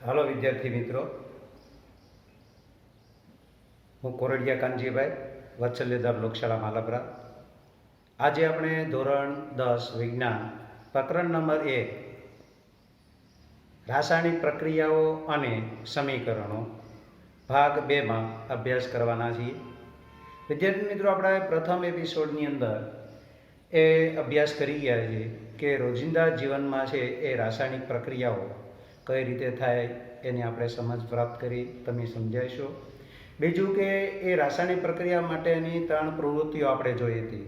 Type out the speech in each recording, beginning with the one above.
હાલો વિદ્યાર્થી મિત્રો, હું કોરડિયા કાનજીભાઈ, વત્સલ્યધામ લોકશાળા માલાપરા. આજે આપણે ધોરણ 10 વિજ્ઞાન પ્રકરણ નંબર 1 રાસાયણિક પ્રક્રિયાઓ અને સમીકરણો ભાગ 2માં અભ્યાસ કરવાના છીએ. વિદ્યાર્થી મિત્રો, આપણે પ્રથમ એપિસોડની અંદર એ અભ્યાસ કરી ગયા છીએ કે રોજિંદા જીવનમાં છે એ રાસાયણિક પ્રક્રિયાઓ કઈ રીતે થાય એની આપણે સમજ પ્રાપ્ત કરી, તમે સમજાઈશો. બીજું કે એ રાસાયણિક પ્રક્રિયા માટેની 3 પ્રવૃત્તિઓ આપણે જોઈ હતી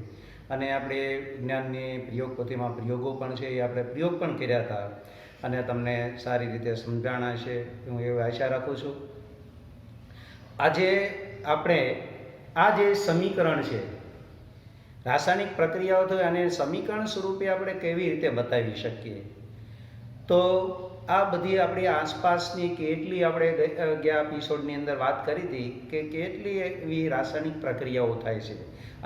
અને આપણે વિજ્ઞાનની પ્રયોગ પોથીમાં પ્રયોગો પણ છે એ આપણે પ્રયોગ પણ કર્યા હતા અને તમને સારી રીતે સમજાણા છે, હું એવી આશા રાખું છું. આજે આપણે આ જે સમીકરણ છે, રાસાયણિક પ્રક્રિયાઓ થાય અને સમીકરણ સ્વરૂપે આપણે કેવી રીતે બતાવી શકીએ, તો આ બધી આપણી આસપાસની કેટલી આપણે ગયા એપિસોડની અંદર વાત કરી હતી કે કેટલી એવી રાસાયણિક પ્રક્રિયાઓ થાય છે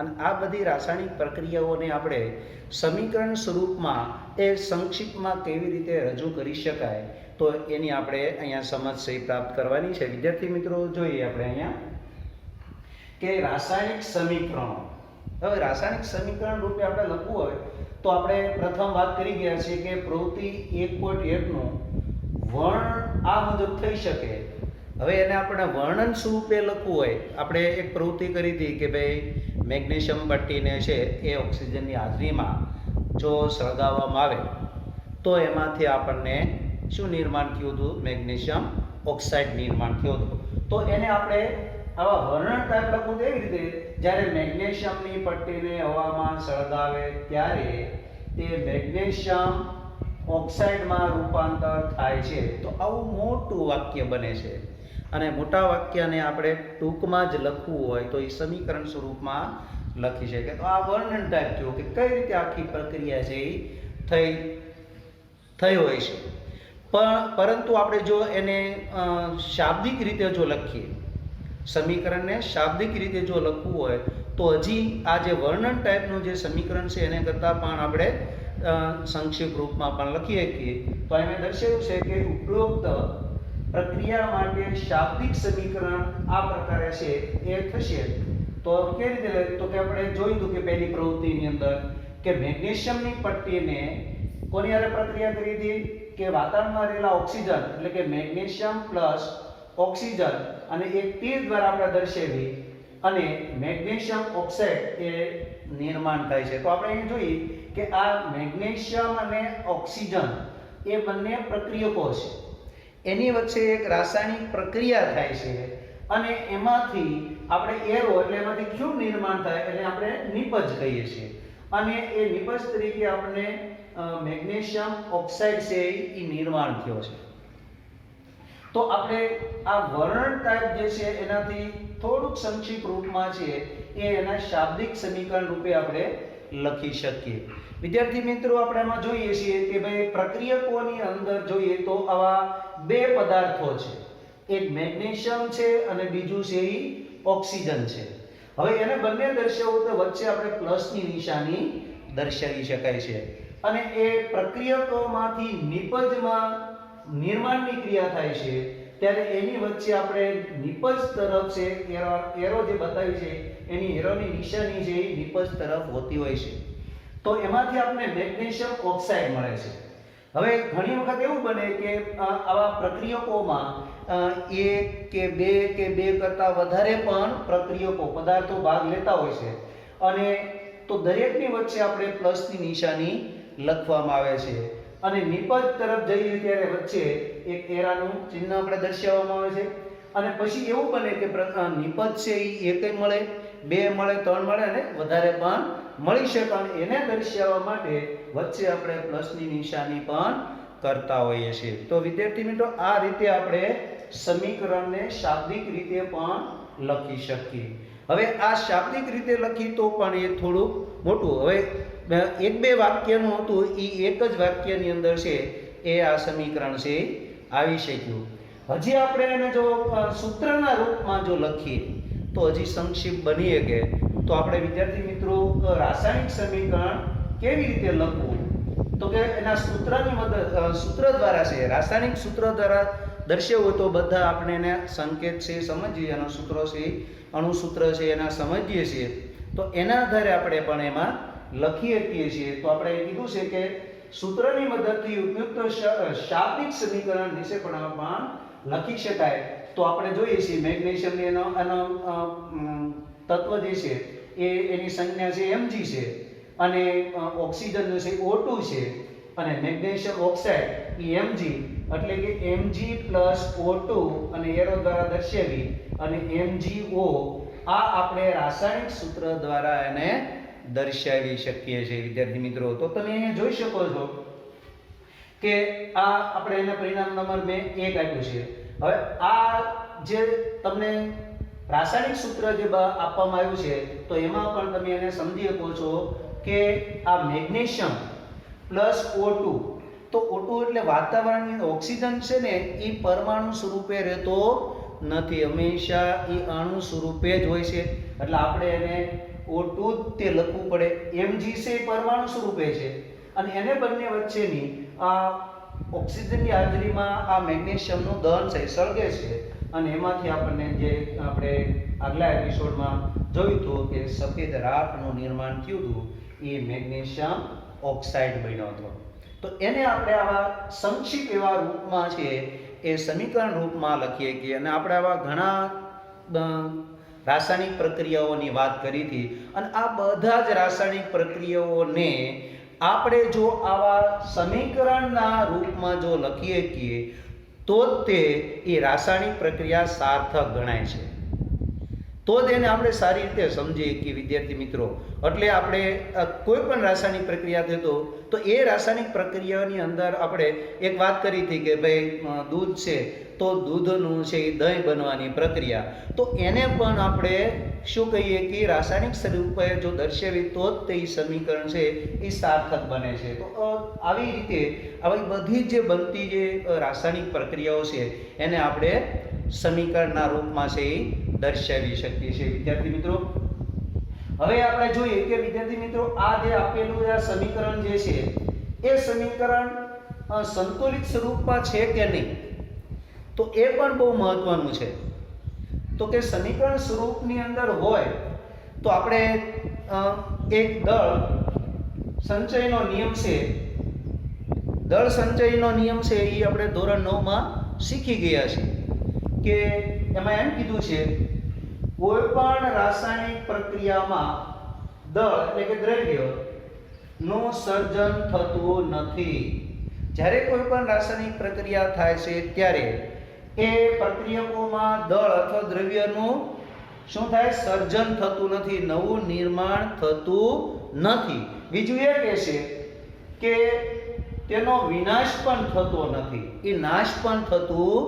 અને આ બધી રાસાયણિક પ્રક્રિયાઓને આપણે સમીકરણ સ્વરૂપમાં એ સંક્ષિપ્તમાં કેવી રીતે રજૂ કરી શકાય, તો એની આપણે અહીંયા સમજ સહી પ્રાપ્ત કરવાની છે. વિદ્યાર્થી મિત્રો, જોઈએ આપણે અહીંયા કે રાસાયણિક સમીકરણો. હવે રાસાયણિક સમીકરણ રૂપે આપણે લખવું હોય તો આપણે પ્રથમ વાત કરી ગયા છે કે પ્રવૃત્તિ 1.1 નું વર્ણન આ મુજબ થઈ શકે. હવે એને આપણે વર્ણન સ્વરૂપે લખવું હોય, આપણે એક પ્રવૃત્તિ કરી હતી કે ભાઈ મેગ્નેશિયમ પટ્ટીને છે એ ઓક્સિજનની હાજરીમાં જો સળગાવવામાં આવે તો એમાંથી આપણને શું નિર્માણ થયું હતું? મેગ્નેશિયમ ઓક્સાઇડ નિર્માણ થયું હતું. તો એને આપણે આવા વર્ણન ટાઈપ લખવું તો એવી રીતે, જ્યારે મેગ્નેશિયમની પટ્ટીને હવામાં સળગાવે ત્યારે તે મેગ્નેશિયમ ઓક્સાઇડમાં રૂપાંતર થાય છે. તો આવું મોટું વાક્ય બને છે અને મોટા વાક્યને આપણે ટૂંકમાં જ લખવું હોય તો એ સમીકરણ સ્વરૂપમાં લખી શકે. તો આ વર્ણન ટાઈપ થયું કે કઈ રીતે આખી પ્રક્રિયા છે એ થઈ હોય છે. પરંતુ આપણે જો એને શાબ્દિક રીતે જો લખીએ, સમીકરણને શાબ્દિક રીતે જો લખવું હોય તો હજી આ જે વર્ણન ટાઈપનું જે સમીકરણ છે એને કરતાં પણ આપણે સંક્ષિપ્ત રૂપમાં પણ લખી શકીએ. તો અહીંયા દર્શાવ્યું છે કે ઉપરોક્ત પ્રક્રિયા માટે શાબ્દિક સમીકરણ આ પ્રકારે છે એ થશે. તો કેવી રીતે? તો કે આપણે જોયું હતું કે પહેલી પ્રવૃત્તિની અંદર કે મેગ્નેશિયમની પટ્ટીને કોની હારે પ્રક્રિયા કરી હતી કે વાતાવરણમાં રહેલા ઓક્સિજન એટલે કે મેગ્નેશિયમ પ્લસ ઓક્સિજન અને એક તીર દ્વારા આપણે દર્શાવી અને મેગ્નેશિયમ ઓક્સાઇડ એ નિર્માણ થાય છે. તો આપણે અહીં જોઈએ કે આ મેગ્નેશિયમ અને ઓક્સિજન એ બંને પ્રક્રિયકો છે, એની વચ્ચે એક રાસાયણિક પ્રક્રિયા થાય છે અને એમાંથી આપણે એરો એટલે એમાંથી ક્યુ નિર્માણ થાય એટલે આપણે નિપજ કહીએ છીએ અને એ નિપજ તરીકે આપણે મેગ્નેશિયમ ઓક્સાઇડ છે એ નિર્માણ થયો છે. તો આપણે આ વર્ણન ટાઈપ જે છે એનાથી થોડુંક સંક્ષિપ્ત રૂપમાં છે એ એના શાબ્દિક સમીકરણ રૂપે આપણે લખી શકીએ. વિદ્યાર્થી મિત્રો, આપણે એમાં જોઈએ છીએ કે ભાઈ પ્રક્રિયકોની અંદર જોઈએ તો આવા 2 પદાર્થો છે, એક મેગ્નેશિયમ છે અને બીજું છે એ ઓક્સિજન છે. હવે એને બંને દર્શાવવું તો વચ્ચે આપણે પ્લસની નિશાની દર્શાવી શકાય છે અને એ પ્રક્રિયકોમાંથી નિપજમાં નિર્માણની ક્રિયા થાય છે ત્યારે એની વચ્ચે આપણે નિપજ તરફ છે એરો જે બતાવી છે એની એરોની નિશાની છે એ નિપજ તરફ હોતી હોય છે. તો એમાંથી આપણે મેગ્નેશિયમ ઓક્સાઇડ મળે છે. હવે ઘણી વખત એવું બને કે આવા પ્રક્રિયકોમાં 1 કે 2 કે 2 કરતાં વધારે પણ પ્રક્રિયકો પદાર્થો ભાગ લેતા હોય છે અને તો દરેકની વચ્ચે આપણે પ્લસની નિશાની લખવામાં આવે છે અને નિપજ તરફ જઈએ ત્યારે વચ્ચે એક એરાનું ચિહ્ન આપણે દર્શાવવામાં આવે છે અને પછી એવું બને કે નિપજ છે એ 1 મળે, 2 મળે, 3 મળે અને વધારે પણ મળી શકે અને એને દર્શાવવા માટે વચ્ચે આપણે પ્લસની નિશાની પણ કરતા હોઈએ છીએ. તો વિદ્યાર્થી મિત્રો, આ રીતે આપણે સમીકરણને શાબ્દિક રીતે પણ લખી શકીએ. હવે આ શાબ્દિક રીતે લખી તો પણ એ થોડું મોટું, હવે 1-2 વાક્યનું હતું એ એક જ વાક્યની અંદર છે એ આ સમીકરણ છે આવી શક્યું. હજી આપણે એને જો સૂત્રના રૂપમાં જો લખીએ તો હજી સંક્ષિપ્ત બની શકે. તો આપણે વિદ્યાર્થી મિત્રો રાસાયણિક સમીકરણ કેવી રીતે લખવું, તો કે એના સૂત્ર દ્વારા છે, રાસાયણિક સૂત્ર દ્વારા દર્શાવવું તો બધા આપણે એને સંકેત છે સમજીએ, એના સૂત્રો છે, અણુસૂત્ર છે એના સમજીએ છીએ, તો એના આધારે આપણે પણ એમાં લખી શકીએ છીએ. તો આપણે કીધું છે કે સૂત્રની મદદથી ઉપયુક્ત શાબ્દિક સમીકરણ વિશે પણ લખી શકાય. તો આપણે જોઈએ છીએ મેગ્નેશિયમની એનો તત્વ જે છે એ એની સંજ્ઞા છે Mg છે, અને ઓક્સિજનનું છે O2 છે, અને મેગ્નેશિયમ ઓક્સાઇડ એ Mg, એટલે કે Mg O2 અને એરો દ્વારા દર્શાવી અને MgO આ આપણે રાસાયણિક સૂત્ર દ્વારા એને દર્શાવી શકીએ છીએ વિદ્યાર્થી મિત્રો. તો તમે અહીંયા જોઈ શકો છો કે આ આપણે એના પરિણામ નંબર મેં 1 આપ્યું છે. હવે આ જે તમને રાસાયણિક સૂત્ર જે આપવામાં આવ્યું છે તો એમાં પણ તમે એને સમજી શકો છો કે આ મેગ્નેશિયમ O2, તો O2 એટલે વાતાવરણની ઓક્સિજન છે ને એ પરમાણુ સ્વરૂપે રહેતો નથી, હંમેશા એ અણુ સ્વરૂપે જ હોય છે. એટલે આપણે એને O2 તે લખવું પડે. Mg છે એ પરમાણુ સ્વરૂપે છે, અને એને બંને વચ્ચેની આ ઓક્સિજનની હાજરીમાં આ મેગ્નેશિયમનું દહન છે, સળગે છે, અને એમાંથી આપણને જે આપણે આગલા એપિસોડમાં જોયું હતું કે સફેદ રાખનું નિર્માણ થયું હતું, એ મેગ્નેશિયમ ઓક્સાઇડ બન્યો હતો. તો એને આપણે આવા સંક્ષિપ્ત એવા રૂપમાં છે એ સમીકરણ રૂપમાં લખીએ કે, અને આપણે આવા ઘણા રાસાયણિક પ્રક્રિયાઓની વાત કરી હતી, અને આ બધા જ રાસાયણિક પ્રક્રિયાઓને આપણે જો આવા સમીકરણના રૂપમાં જો લખીએ છીએ તો તે એ રાસાયણિક પ્રક્રિયા સાર્થક ગણાય છે. તો તેને આપણે સારી રીતે સમજીએ કે વિદ્યાર્થી મિત્રો, એટલે આપણે કોઈ પણ રાસાયણિક પ્રક્રિયા થતો તો એ રાસાયણિક પ્રક્રિયાની અંદર આપણે એક વાત કરી હતી કે ભાઈ દૂધ છે તો દૂધનું છે એ દહીં બનવાની પ્રક્રિયા, તો એને પણ આપણે શું કહીએ કે રાસાયણિક સ્વરૂપે જો દર્શાવી તો જ તે સમીકરણ છે એ સાર્થક બને છે. તો આવી રીતે આવી બધી જે બનતી જે રાસાયણિક પ્રક્રિયાઓ છે એને આપણે સમીકરણના રૂપમાં છે એ દર્શાવી શકીએ છીએ વિદ્યાર્થી મિત્રો. હવે આપણે જોઈએ કે વિદ્યાર્થી મિત્રો આ જે આપેલું આ સમીકરણ જે છે એ સમીકરણ સંતુલિત સ્વરૂપમાં છે કે નહીં, તો એ પણ બહુ મહત્વનું છે. તો કે સમીકરણ સ્વરૂપની અંદર હોય તો આપણે એક દળ સંચયનો નિયમ છે, દળ સંચયનો નિયમ છે એ આપણે ધોરણ 9 માં શીખી ગયા છીએ કે એમાં એમ કીધું છે કોઈ પણ રાસાયણિક પ્રક્રિયામાં દળ એટલે કે દ્રવ્ય નું સર્જન થતું નથી. જ્યારે કોઈ પણ રાસાયણિક પ્રક્રિયા થાય છે ત્યારે એ પ્રક્રિયકોમાં દળ અથવા દ્રવ્યનું શું થાય, સર્જન થતું નથી, નવું નિર્માણ થતું નથી. બીજું એ કહે છે કે તેનો વિનાશ પણ થતો નથી, એ નાશ પણ થતું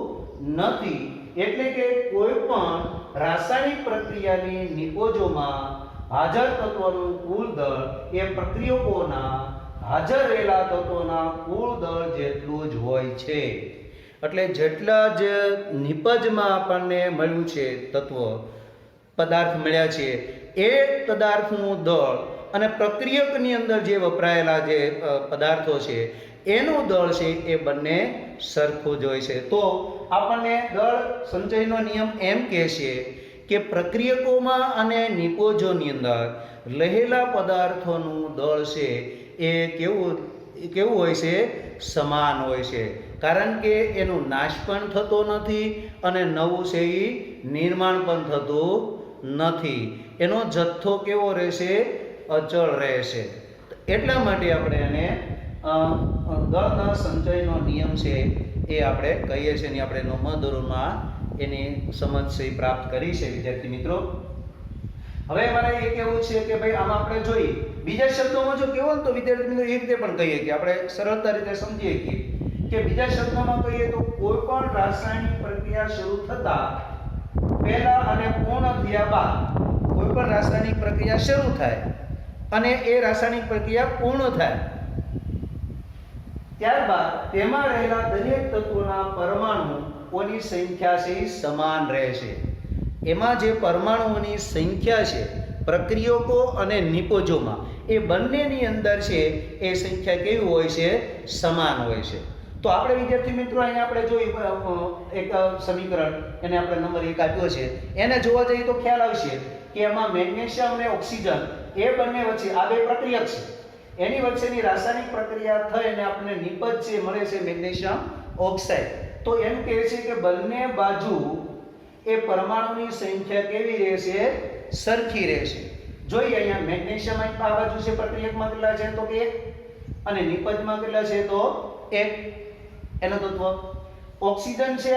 નથી. એટલે કે કોઈ પણ રાસાયણિક પ્રક્રિયાની નિપજોમાં હાજર તત્વોનું કુલ દળ એ પ્રક્રિયકોના હાજર રહેલા તત્વોના કુલ દળ જેટલું જ હોય છે. એટલે જેટલા જ નિપજમાં આપણને મળ્યું છે તત્વ પદાર્થ મળ્યા છે એ પદાર્થનું દળ અને પ્રક્રિયકની અંદર જે વપરાયેલા જે પદાર્થો છે એનું દળ છે એ બંને સરખું જ હોય છે. તો આપણને દળ સંચયનો નિયમ એમ કહે છે કે પ્રક્રિયકોમાં અને નિપજોની અંદર રહેલા પદાર્થોનું દળ છે એ કેવું હોય છે, સમાન હોય છે. કારણ કે એનો નાશ પણ થતો નથી અને નવું છે એ નિર્માણ પણ થતું નથી. એનો જથ્થો કેવો રહેશે, અચળ રહેશે. એટલા માટે આપણે એને દળના સંચયનો નિયમ છે એ આપણે કહીએ છીએ ને આપણે 9મા ધોરણમાં એની સમજ છે પ્રાપ્ત કરી છે વિદ્યાર્થી મિત્રો. હવે મારે એ કહેવું છે કે ભાઈ આમાં આપણે જોઈએ બીજા શબ્દોમાં જો કહેવું તો વિદ્યાર્થી મિત્રો એ રીતે પણ કહીએ કે આપણે સરળતા રીતે સમજીએ કે બીજા શબ્દોમાં કહીએ તો કોઈ પણ રાસાયણિક પ્રક્રિયા શરૂ થતા પહેલા અને પૂર્ણ થયા બાદ કોઈ પણ રાસાયણિક પ્રક્રિયા શરૂ થાય અને એ રાસાયણિક પ્રક્રિયા પૂર્ણ થાય ત્યારબાદ તેમાં રહેલા દરેક તત્વોના પરમાણુઓની સંખ્યા છે સમાન રહેશે. એમાં જે પરમાણુઓની સંખ્યા છે પ્રક્રિયકો અને નિપજોમાં એ બંનેની અંદર છે એ સંખ્યા કેવી હોય છે, સમાન હોય છે. તો આપણે વિદ્યાર્થી મિત્રો અહીંયા આપણે જોયું એક સમીકરણ એને આપણે નંબર 1 આપ્યો છે, એને જોવા જઈએ તો ખ્યાલ આવશે કે એમાં મેગ્નેશિયમ અને ઓક્સિજન એ બંને વચ્ચે આ બે પ્રક્રિયક છે, એની વચ્ચેની રાસાયણિક પ્રક્રિયા થઈને આપણને નિપજ છે મળે છે મેગ્નેશિયમ ઓક્સાઇડ. તો એમ કહે છે કે બંને બાજુ એ પરમાણુની સંખ્યા કેવી રહેશે? સરખી રહેશે. જોઈએ અહીંયા મેગ્નેશિયમ આ બાજુ છે પ્રક્રિયકમાં કેટલા છે તો કે 1 અને નિપજમાં કેટલા છે તો 1 એનો તત્વ. ઓક્સિજન છે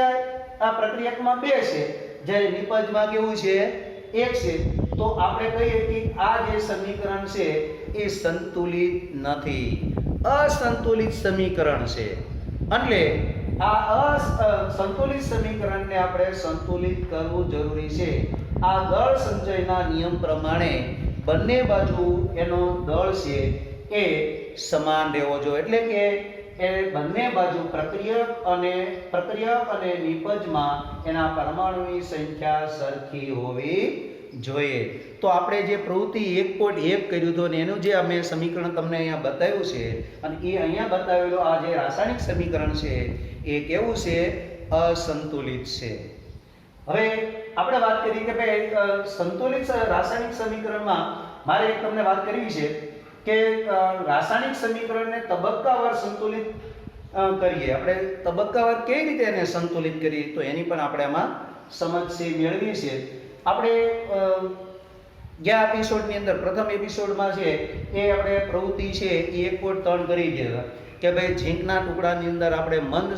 આ પ્રક્રિયકમાં 2 છે, જ્યારે નિપજમાં કેવું છે 1 છે. તો આપણે કહીએ કે આ જે સમીકરણ છે એ સંતુલિત નથી, અસંતુલિત સમીકરણ છે. એટલે આ સંતુલિત સમીકરણને આપણે સંતુલિત કરવું જરૂરી છે. આ દળ સંચયના નિયમ પ્રમાણે બંને બાજુ એનો દળ છે એ સમાન રહેવો જોઈએ. એટલે કે એ બંને બાજુ પ્રક્રિયક અને નિપજમાં એના પરમાણુની સંખ્યા સરખી હોવી જોઈએ. તો આપણે જે પ્રવૃત્તિ 1.1 કર્યું હતું અને એનું જે અમે સમીકરણ તમને અહીંયા બતાવ્યું છે અને એ અહીંયા બતાવેલું આ જે રાસાયણિક સમીકરણ છે એ કેવું છે? અસંતુલિત છે. હવે આપણે વાત કરી કે ભાઈ સંતુલિત રાસાયણિક સમીકરણમાં મારે એક તમને વાત કરવી છે કે રાસાયણિક સમીકરણને તબક્કાવાર સંતુલિત કરીએ. આપણે તબક્કાવાર કેવી રીતે એને સંતુલિત કરીએ તો એની પણ આપણે આમાં સમજ મેળવી છે. આપણે ગયા એપિસોડની અંદર પ્રથમ એપિસોડમાં છે એ આપણે પ્રવૃત્તિ છે એ 1.3 કરી ગયા કે ભાઈ ઝીંકના ટુકડાની અંદર આપણે મંદ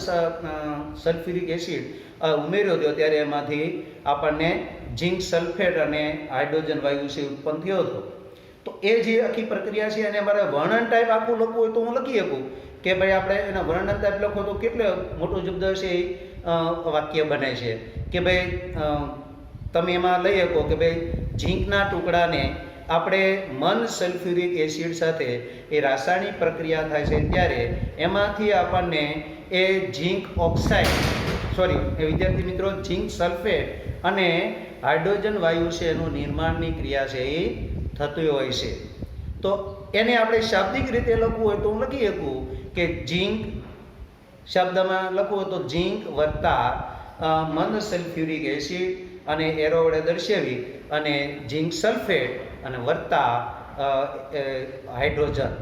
સલ્ફ્યુરિક એસિડ ઉમેર્યો હતો, ત્યારે એમાંથી આપણને ઝીંક સલ્ફેટ અને હાઇડ્રોજન વાયુ છે ઉત્પન્ન થયો હતો. તો એ જે આખી પ્રક્રિયા છે એને મારે વર્ણન ટાઈપ આખું લખવું હોય તો હું લખી શકું કે ભાઈ આપણે એના વર્ણન ટાઈપ લખો તો કેટલો મોટો શબ્દ છે એ વાક્ય બને છે કે ભાઈ તમે એમાં લઈ શકો કે ભાઈ ઝીંકના ટુકડાને આપણે મન સલ્ફ્યુરિક એસિડ સાથે એ રાસાયણિક પ્રક્રિયા થાય છે ત્યારે એમાંથી આપણને એ ઝીંક ઓક્સાઇડ વિદ્યાર્થી મિત્રો ઝીંક સલ્ફેટ અને હાઇડ્રોજન વાયુ છે એનું નિર્માણની ક્રિયા છે એ થતી હોય છે. તો એને આપણે શાબ્દિક રીતે લખવું હોય તો હું લખી શકું કે ઝીંક શબ્દમાં લખવું હોય તો ઝીંક વત્તા મંદ સલ્ફ્યુરિક એસિડ અને એરો વડે દર્શાવી અને ઝીંક સલ્ફેટ અને વત્તા હાઇડ્રોજન.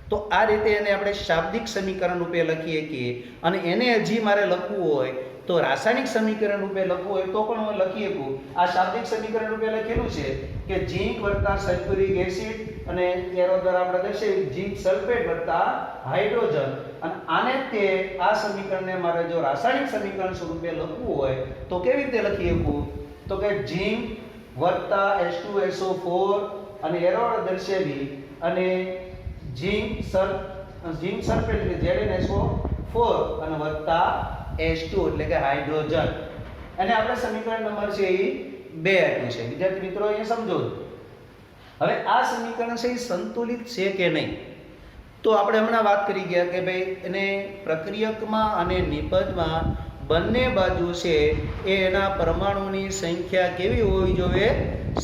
તો આ રીતે એને આપણે શાબ્દિક સમીકરણ રૂપે લખીએ છીએ. અને એને હજી મારે લખવું હોય તો રાસાયણિક સમીકરણ રૂપે લખવું હોય તો પણ હું લખી શકું. આ શાબ્દિક સમીકરણ રૂપે લખેલું છે કે ઝીંક વત્તા સલ્ફ્યુરિક એસિડ અને એરો દ્વારા આપણે દર્શાવી ઝીંક સલ્ફેટ વત્તા હાઇડ્રોજન. અને આને તે આ સમીકરણને મારે જો રાસાયણિક સમીકરણ સ્વરૂપે લખવું હોય તો કેવી રીતે લખી શકું? તો કે ઝીંક વત્તા H2SO4 અને એરો દર્શાવી અને ઝીંક સલ્ફેટ એટલે ZnSO4 અને વત્તા H2 એટલે કે હાઇડ્રોજન. અને આપણે સમીકરણ નંબર છે એ 2 આપ્યું છે. વિદ્યાર્થી મિત્રો અહીંયા સમજો. હવે આ સમીકરણ છે એ સંતુલિત છે કે નહીં તો આપણે હમણાં વાત કરી ગયા કે ભાઈ એને પ્રક્રિયકમાં અને નિપજમાં બંને બાજુ છે એ એના પરમાણુની સંખ્યા કેવી હોવી જોઈએ?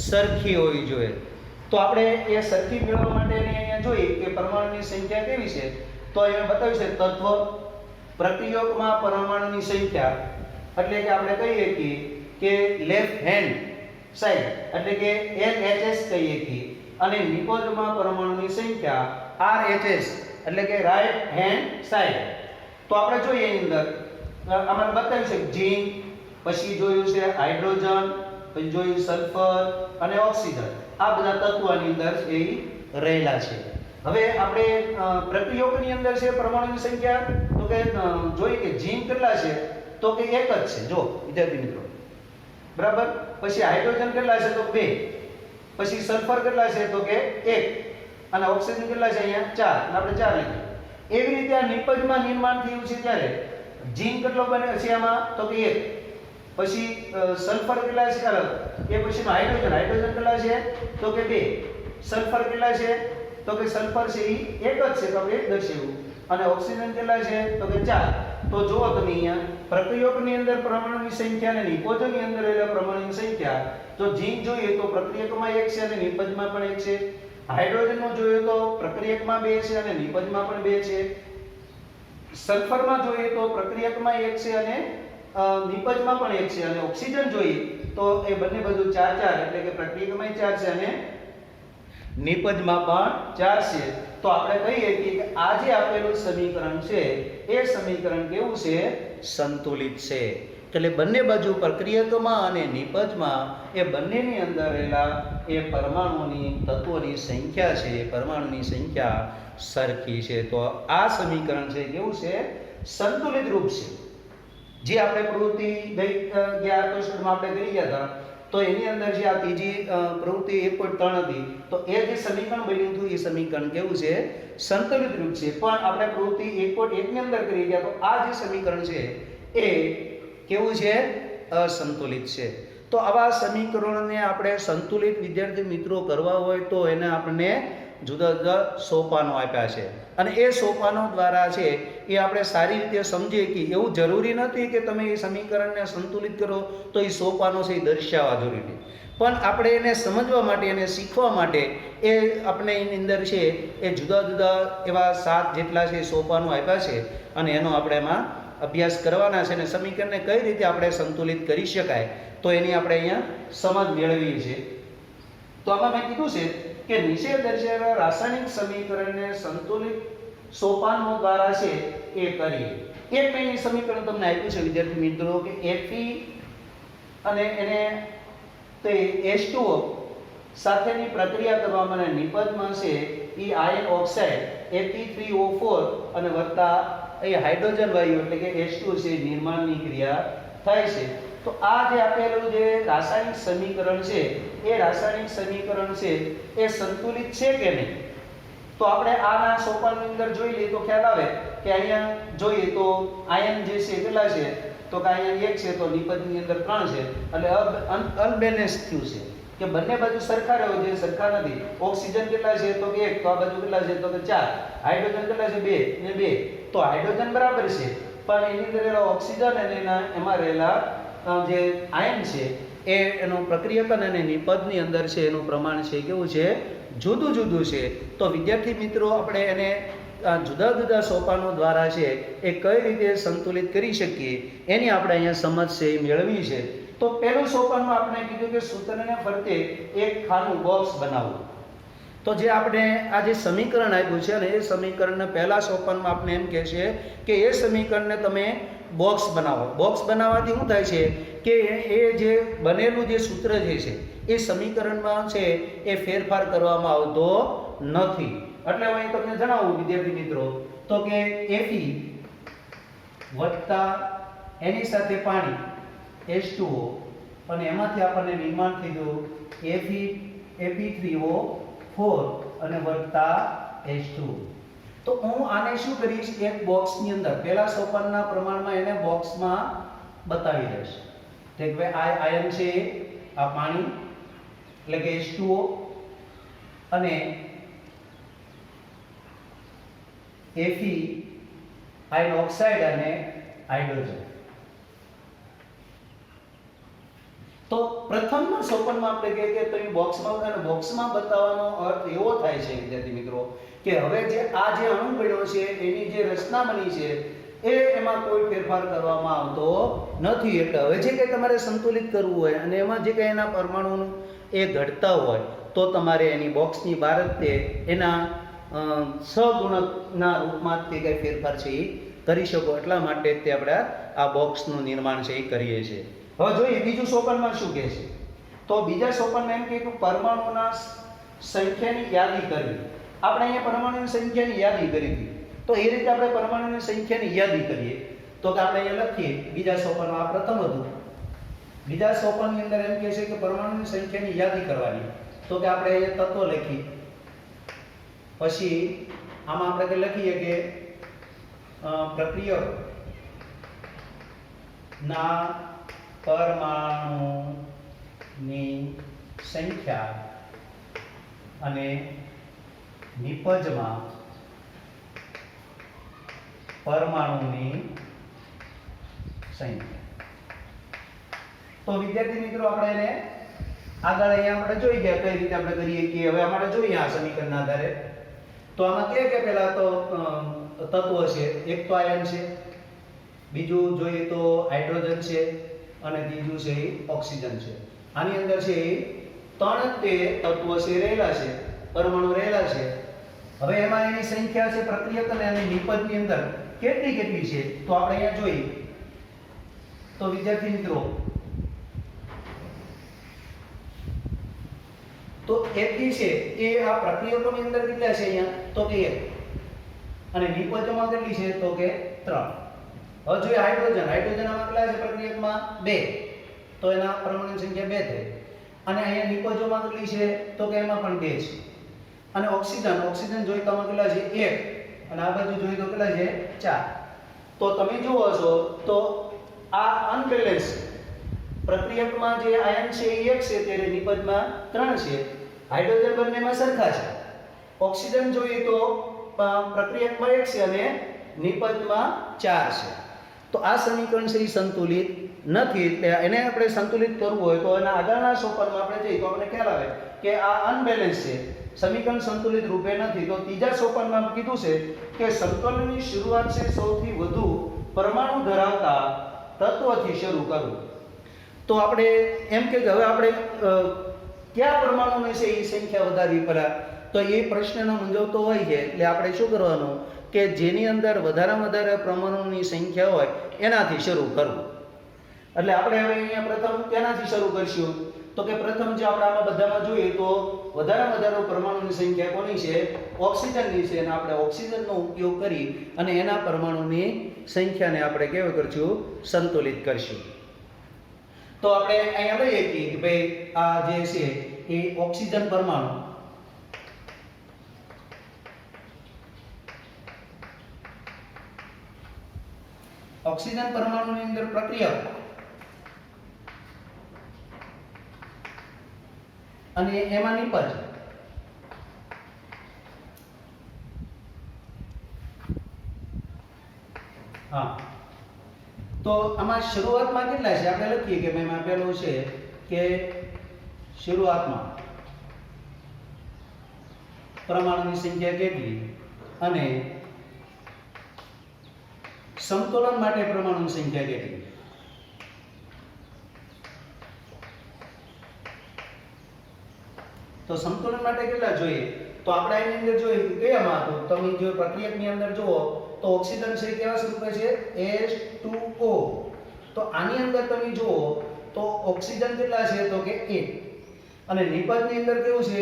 સરખી હોવી જોઈએ. તો આપણે એ સરખી મેળવવા માટે અહીંયા જોઈએ કે પરમાણુની સંખ્યા કેવી છે તો અહીંયા બતાવ્યું છે તત્વ પ્રક્રિયકમાં પરમાણુની સંખ્યા એટલે કે આપણે કહીએ કે લેફ્ટ હેન્ડ સાઈડ એટલે કે LHS કહીએ છીએ અને નિપજમાં પરમાણુની સંખ્યા RHS એટલે કે રાઈટ હેન્ડ સાઈડ. તો આપણે જોઈએ એની અંદર આમાં બતાવ્યું છે ઝીંક, પછી જોયું છે હાઇડ્રોજન, પછી જોયું સલ્ફર અને ઓક્સિજન. આ બધા તત્વો આની અંદર એ રહેલા છે. હવે આપણે પ્રક્રિયકોની અંદર છે પરમાણુની સંખ્યા તો કે જોઈએ કે ઝીંક કેટલા છે તો કે 1 જ છે. જો વિદ્યાર્થી મિત્રો બરાબર. પછી હાઇડ્રોજન કેટલા છે તો 2. પછી સલ્ફર કેટલા છે તો કે 1 અને ઓક્સિજન કેટલા છે અહીંયા 4. આપણે 4 લખીએ. એવી રીતે આ નિપજમાં નિર્માણ થયું છે ત્યારે ઝીંક કેટલો બને છે આમાં તો કે 1. પછી સલ્ફર કેટલા છે ચાલો એ પછી હાઇડ્રોજન કેટલા છે તો કે 2. સલ્ફર કેટલા છે તો કે સલ્ફર છે એ 1 જ છે તો આપણે 1 દર્શાવ્યું. અને ઓક્સિજન કેટલા છે તો કે 4. તો જુઓ તમે અહીંયા પ્રક્રિયકની અંદર પરમાણુની સંખ્યા અને નિપજની અંદર રહેલા પરમાણુની સંખ્યા તો ઝીંક જોઈએ તો પ્રક્રિયકમાં 1 છે અને નિપજમાં પણ 1 છે. હાઇડ્રોજનનો જોઈએ તો પ્રક્રિયકમાં 2 છે અને નિપજમાં પણ 2 છે. સલ્ફરમાં જોઈએ તો પ્રક્રિયકમાં 1 છે અને નિપજમાં પણ 1 છે, અને ઓક્સિજન જોઈએ તો એ બંને બધું 4 4, એટલે કે પ્રક્રિયકમાં 4 છે અને નિપજમાં પણ 4 છે. તો આપણે કહીએ કે આ જે આપેલું સમીકરણ છે એ સમીકરણ કેવું છે? સંતુલિત છે. એટલે બંને બાજુ પ્રક્રિયકમાં અને નિપજમાં એ બંનેની અંદર રહેલા એ પરમાણુઓની તત્વોની સંખ્યા છે, પરમાણુની સંખ્યા સરખી છે. તો આ સમીકરણ છે કેવું છે? સંતુલિત રૂપ છે. જે આપણે પ્રવૃત્તિ ગયા ક્વેશ્ચનમાં આપણે કરી ગયા હતા, તો એની અંદર જે આ ત્રીજી પ્રવૃત્તિ 1.3 હતી, તો એ જે સમીકરણ બન્યું હતું એ સમીકરણ કેવું છે? સંતુલિત રૂપ છે. પણ આપણે પ્રવૃત્તિ 1.1 ની અંદર કરી ગયા, તો આ જે સમીકરણ છે એ કેવું છે? અસંતુલિત છે. તો આવા સમીકરણોને આપણે સંતુલિત વિદ્યાર્થી મિત્રો કરવા હોય તો એને આપણને જુદા જુદા સોપાનો આપ્યા છે, અને એ સોપાનો દ્વારા છે એ આપણે સારી રીતે સમજીએ કે એવું જરૂરી નથી કે તમે એ સમીકરણને સંતુલિત કરો તો એ સોપાનો છે એ દર્શાવવા જરૂરી નથી, પણ આપણે એને સમજવા માટે, એને શીખવા માટે એ આપણે એની અંદર છે એ જુદા જુદા એવા 7 જેટલા છે સોપાનો આપ્યા છે, અને એનો આપણે એમાં અભ્યાસ કરવાના છે, અને સમીકરણને કઈ રીતે આપણે સંતુલિત કરી શકાય તો એની આપણે અહીંયા સમજ મેળવીએ છીએ. તો આમાં મેં કીધું છે કે નીચે દર્શાવેલા રાસાયણિક સમીકરણને સંતુલિત સોપાનો દ્વારા છે એ કરીએ. એક મેં સમીકરણ તમને આપ્યું છે વિદ્યાર્થી મિત્રો કે Fe અને એને તે H2O સાથેની પ્રક્રિયા કરવામાં અને નિપજમાં છે એ આયન ઓક્સાઇડ Fe3O4 અને વત્તા એ હાઇડ્રોજન વાયુ એટલે કે H2 છે નિર્માણની ક્રિયા થાય છે. તો આ જે આપેલું જે રાસાયણિક સમીકરણ છે એ રાસાયણિક સમીકરણ છે એ સંતુલિત છે કે નહીં? તો આપણે આના સોપાનની અંદર જોઈ લઈએ તો ખ્યાલ આવે કે અહીંયા જોઈએ તો આયન જે છે કેટલા છે? તો કે અહીંયા 1 છે, તો નિપજની અંદર 3 છે, એટલે અનબેલેન્સ થયું છે કે બંને બાજુ સરખા રહ્યો છે, સરખા નથી. ઓક્સિજન કેટલા છે? તો કે 1, તો આ બાજુ કેટલા છે? તો કે 4. હાઇડ્રોજન કેટલા છે? 2 ને 2. તો હાઇડ્રોજન બરાબર છે, પણ એની અંદર રહેલા ઓક્સિજન અને એમાં રહેલા જે આયન છે એ એનું પ્રક્રિયકન અને નિપજની અંદર છે એનું પ્રમાણ છે કેવું છે? જુદું જુદું છે. તો વિદ્યાર્થી મિત્રો આપણે એને જુદા જુદા સોપાનો દ્વારા છે એ કઈ રીતે સંતુલિત કરી શકીએ એની આપણે અહીંયા સમજ છે એ મેળવી છે. તો પહેલું સોપાનમાં આપણે કીધું કે સૂત્રને ફરતે એક ખાનું બોક્સ બનાવવું. તો જે આપણે આ જે સમીકરણ આપ્યું છે અને એ સમીકરણના પહેલા સોપાનમાં આપણે એમ કહે છે કે એ સમીકરણને તમે બોક્સ બનાવો. બોક્સ બનાવવાથી શું થાય છે કે એ જે બનેલું જે સૂત્ર જે છે એ સમીકરણમાં છે એ ફેરફાર કરવામાં આવતો નથી. એટલે હું તમને જણાવું વિદ્યાર્થી મિત્રો તો કે Fe વત્તા એની સાથે પાણી H2O, અને એમાંથી આપણને નિર્માણ થઈ ગયું Fe3O4 અને વત્તા H2O. તો હું આને શું કરીશ? એક બોક્સની અંદર પહેલા સોપાનના પ્રમાણમાં એને બોક્સમાં બતાવી દઈશ. કે ભાઈ આ આયન છે, આ પાણી એટલે કે H2O, અને Fe આયન ઓક્સાઇડ અને હાઇડ્રોજન. તો પ્રથમના સોપાનમાં આપણે કહીએ કે તમે બોક્સમાં બતાવો. બોક્સમાં બતાવવાનો અર્થ એવો થાય છે વિદ્યાર્થી મિત્રો કે હવે જે આ જે અણુ પડ્યો છે એની જે રચના બની છે એ એમાં કોઈ ફેરફાર કરવામાં આવતો નથી. એટલે હવે જે કંઈ તમારે સંતુલિત કરવું હોય અને એમાં જે કંઈ એના પરમાણુ એ ઘટતા હોય તો તમારે એની બોક્સની બહાર જ તે એના સહગુણકના રૂપમાં તે કંઈ ફેરફાર છે એ કરી શકો. એટલા માટે તે આપણે આ બોક્સનું નિર્માણ છે એ કરીએ છીએ. હવે જોઈએ બીજું સોપાનમાં શું કહે છે. તો બીજા સોપાનમાં એમ કહે કે પરમાણુના સંખ્યાની યાદી કરવી. આપણે અહીંયા પરમાણુની સંખ્યાની યાદી કરી હતી, તો એ રીતે આપણે પરમાણુની સંખ્યાની યાદી કરીએ તો કે આપણે અહીંયા લખીએ બીજા સોપાનમાં. આ પ્રથમ હતું. બીજા સોપાનની અંદર એમ કહે છે કે પરમાણુની સંખ્યાની યાદી કરવાની. તો કે આપણે અહીંયા તત્વો લખીએ, પછી આમાં આપણે કે લખીએ કે પ્રક્રિયક ના પરમાણુની સંખ્યા અને નિપજમાં પરમાણુની સંખ્યા. તો વિદ્યાર્થી મિત્રો આપણે એને આગળ અહીંયા આપણે જોઈ ગયા કઈ રીતે આપણે કરીએ કે હવે અમારે જોઈએ આ સમીકરણના આધારે. તો આમાં કે પહેલા તો તત્વ છે, એક તો આયન છે, બીજું જોઈએ તો હાઇડ્રોજન છે અને ત્રીજું છે એ ઓક્સિજન છે. આની અંદર છે એ ત્રણ તે તત્વો છે રહેલા છે, પરમાણુ રહેલા છે. હવે એમાં એની સંખ્યા છે પ્રક્રિયક અને એની નિપજની અંદર કેટલી છે તો આપણે અહીંયા જોઈએ તો વિદ્યાર્થી મિત્રો તો એટલી છે એ આ પ્રક્રિયકોની અંદર કેટલા છે અહીંયા તો કે 1 અને નિપજોમાં કેટલી છે તો કે 3. હવે જોઈએ હાઇડ્રોજન આમાં કેટલા છે પ્રક્રિયકમાં 2 તો એના પરમાણુની સંખ્યા 2 થઈ. અને અહીંયા નિપજોમાં કેટલી છે તો કે એમાં પણ 2 છે. અને ઓક્સિજન જોઈએ તો આમાં કેટલા છે 1 અને આ બાજુ જોઈએ તો કેટલા છે 4. તો તમે જુઓ છો તો આ અનબેલેન્સ પ્રક્રિયકમાં જે આયન છે એ 1 છે ત્યારે નિપજમાં 3 છે. હાઇડ્રોજન બંનેમાં સરખા છે. ઓક્સિજન જોઈએ તો પ્રક્રિયકમાં 1 છે અને નિપજમાં 4 છે. તો આ સમીકરણ છે એ સંતુલિત નથી. એટલે એને આપણે સંતુલિત કરવું હોય તો એના આગળના સોપાનમાં આપણે જઈએ તો આપણે ખ્યાલ આવે કે આ અનબેલેન્સ છે, સમીકરણ સંતુલિત રૂપે નથી. તો ત્રીજા સોપાનમાં કીધું છે કે સંકલનની શરૂઆત છે સૌથી વધુ પરમાણુ ધરાવતા તત્વથી શરૂ કરવું. તો આપણે એમ કે હવે આપણે કયા પરમાણુની છે એ સંખ્યા વધારવી પડે તો એ પ્રશ્નનો મૂંઝવતો હોય છે. એટલે આપણે શું કરવાનું કે જેની અંદર વધારેમાં વધારે પરમાણુની સંખ્યા હોય એનાથી શરૂ કરવું. એટલે આપણે હવે અહીંયા પ્રથમ તેનાથી શરૂ કરશું. તો કે પ્રથમ જે આપણે આમાં બધામાં જોઈએ તો વધારેમાં વધારે પરમાણુની સંખ્યા કોની છે ઓક્સિજનની છે. અને આપણે ઓક્સિજનનો ઉપયોગ કરી અને એના પરમાણુની સંખ્યાને આપણે કેવું કરશું સંતુલિત કરશું. તો આપણે અહીંયા લઈએ કે ભાઈ આ જે છે એ ઓક્સિજન પરમાણુ પરમાણુની અંદર પ્રક્રિયા અને એમાં નિપજ. હા તો આમાં શરૂઆતમાં કેટલા છે આપણે લખીએ કે મેં આપેલું છે કે શરૂઆતમાં પરમાણુની સંખ્યા કેટલી અને સમતોલન માટે પરમાણુની સંખ્યા કેટલી. તો સમતોલન માટે કેટલા જોઈએ તો આપણે એની અંદર જોઈએ કે કયામાં તો તમે જો પ્રક્રિયકની અંદર જુઓ તો ઓક્સિજન છે કેવા સ્વરૂપે છે H2O. તો આની અંદર તમે જુઓ તો ઓક્સિજન કેટલા છે તો કે 1 અને નિપજની અંદર કેવું છે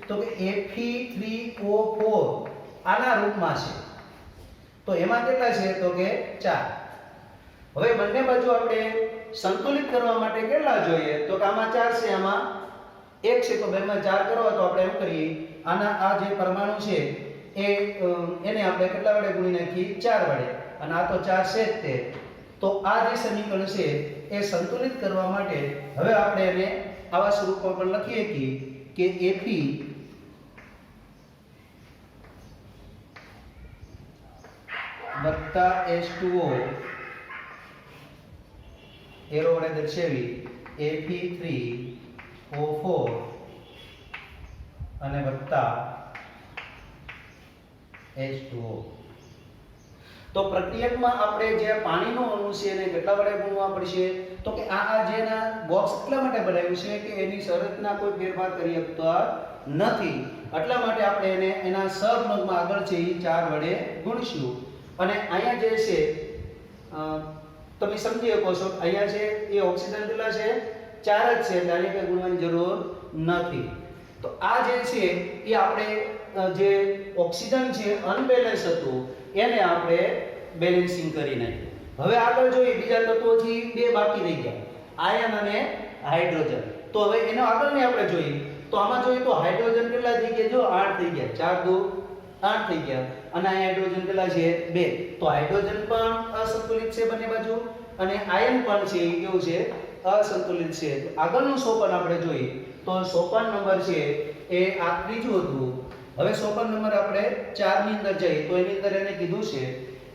તો કે Fe3O4 આના રૂપમાં છે. તો એમાં કેટલા છે તો કે 4. હવે બંને બાજુ આપણે સંતુલિત કરવા માટે કેટલા જોઈએ તો કે આમાં 4 છે આમાં 1 છે તો બેમાં 4 કરવા તો આપણે એમ કરીએ આના આ જે પરમાણુ છે એને આપણે કેટલા વડે ગુણી નાખીએ 4 વડે અને આ તો 4 છે જ તે. તો આ જે સમીકરણ છે એ સંતુલિત કરવા માટે હવે આપણે એને આવા સ્વરૂપમાં પણ લખીએ કે Fe વત્તા H2O એરો વડે દર્શાવી Fe3O4 અને વત્તા H2O. તો પ્રક્રિયકમાં આપણે જે પાણીનો અણુ છે એને કેટલા વડે ગુણવા પડશે તો કે આ જેના બોક્સ એટલા માટે બનાવ્યું છે કે એની શરતના કોઈ ફેરફાર કરી શકતા નથી. એટલા માટે આપણે એને એના સહગુણકમાં આગળ છે એ 4 વડે ગુણશું. અને અહીંયા જે છે તમે સમજી શકો છો અહીંયા છે એ ઓક્સિજન કેટલા છે 4 જ છે એટલે આને કઈ ગુણવાની જરૂર નથી. તો આ જે છે એ આપણે જે ઓક્સિજન છે અનબેલેન્સ હતું એને આપણે બેલેન્સિંગ કરી નાખ્યું. હવે આગળ જોઈએ બીજા તત્વોથી 2 બાકી રહી ગયા આયન અને હાઇડ્રોજન. તો હવે એનો આગળની આપણે જોઈએ તો આમાં જોઈએ તો હાઇડ્રોજન કેટલા થઈ ગયા જો 8 થઈ ગયા 4 2 8 થઈ ગયા અને આ હાઇડ્રોજન કેટલા છે 2. તો હાઇડ્રોજન પણ અસંતુલિત છે બંને બાજુ અને આયન પણ છે એ કેવું છે અસંતુલિત છે. આગળનું સોપાન આપણે જોઈએ તો સોપાન નંબર છે એ આ ત્રીજું હતું. હવે સોપાન નંબર આપણે 4 ની અંદર જઈએ તો એની અંદર એને કીધું છે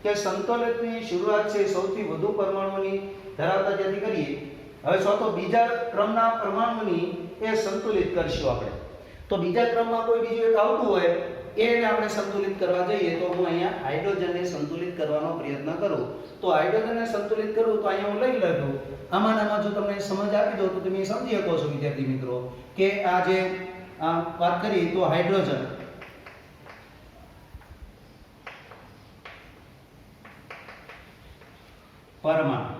કે સંતુલિતની શરૂઆત છે સૌથી વધુ પરમાણુની ધરાવતા જ્યાંથી કરીએ. હવે તો બીજા ક્રમના પરમાણુની એ સંતુલિત કરશું આપણે. તો બીજા ક્રમમાં કોઈ બીજું એક આવતું હોય એને આપણે સંતુલિત કરવા જઈએ તો હું અહીંયા હાઇડ્રોજનને સંતુલિત કરવાનો પ્રયત્ન કરું. તો હાઇડ્રોજનને સંતુલિત કરું તો અહીંયા હું લઈ લઉં. આમાં જો તમને સમજ આપી દઉં તો તમે સમજી શકો છો વિદ્યાર્થી મિત્રો કે આ જે વાત કરી તો હાઇડ્રોજન પરમાણુ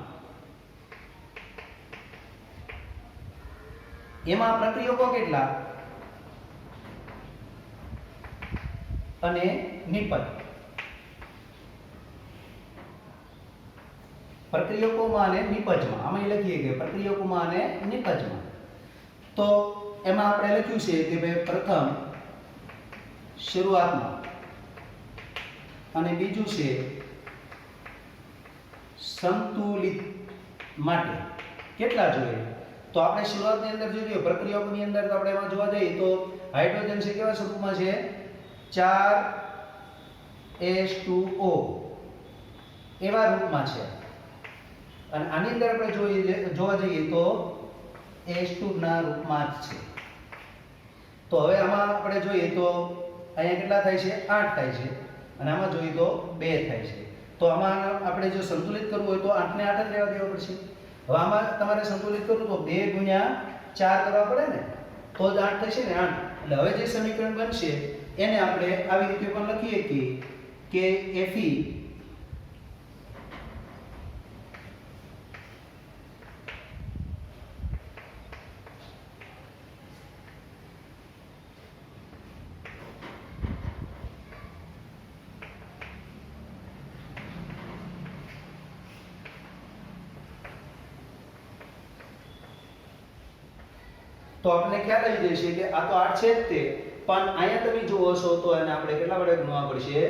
એમાં પ્રક્રિયકો કેટલા અને નિપજ. પ્રક્રિયકોમાં અને નિપજમાં આમાં લખીએ કે પ્રક્રિયકોમાં અને નિપજમાં. તો એમાં આપણે લખ્યું છે કે ભાઈ પ્રથમ શરૂઆતમાં અને બીજું છે સંતુલિત માટે કેટલા જોઈએ. તો આપણે શરૂઆતની અંદર જોઈએ પ્રક્રિયકોની અંદર તો આપણે એમાં જોવા જઈએ તો હાઇડ્રોજન છે કેવા સ્વરૂપમાં છે 4H2O એવા રૂપમાં છે અને આની અંદર આપણે જોવા જઈએ તો H2 ના રૂપમાં જ છે. તો હવે આમાં આપણે જોઈએ તો અહીંયા કેટલા થાય છે 8 થાય છે અને આમાં જોઈએ તો 2 થાય છે. તો આમાં આપણે જો સંતુલિત કરવું હોય તો 8 ને 8 જ લેવા દેવા પડશે. હવે આમાં તમારે સંતુલિત કરવું તો 2 ગુણ્યા 4 કરવા પડે ને તો જ 8 થશે ને 8. એટલે હવે જે સમીકરણ બનશે એને આપણે આવી રીતે પણ લખીએ કે Fe તો આપણે ખ્યાલ આવી જશે કે આ તો 8 છે જ તે પણ અહીંયા તમે જુઓ છો તો એને આપણે કેટલા વડે ગુણવા પડશે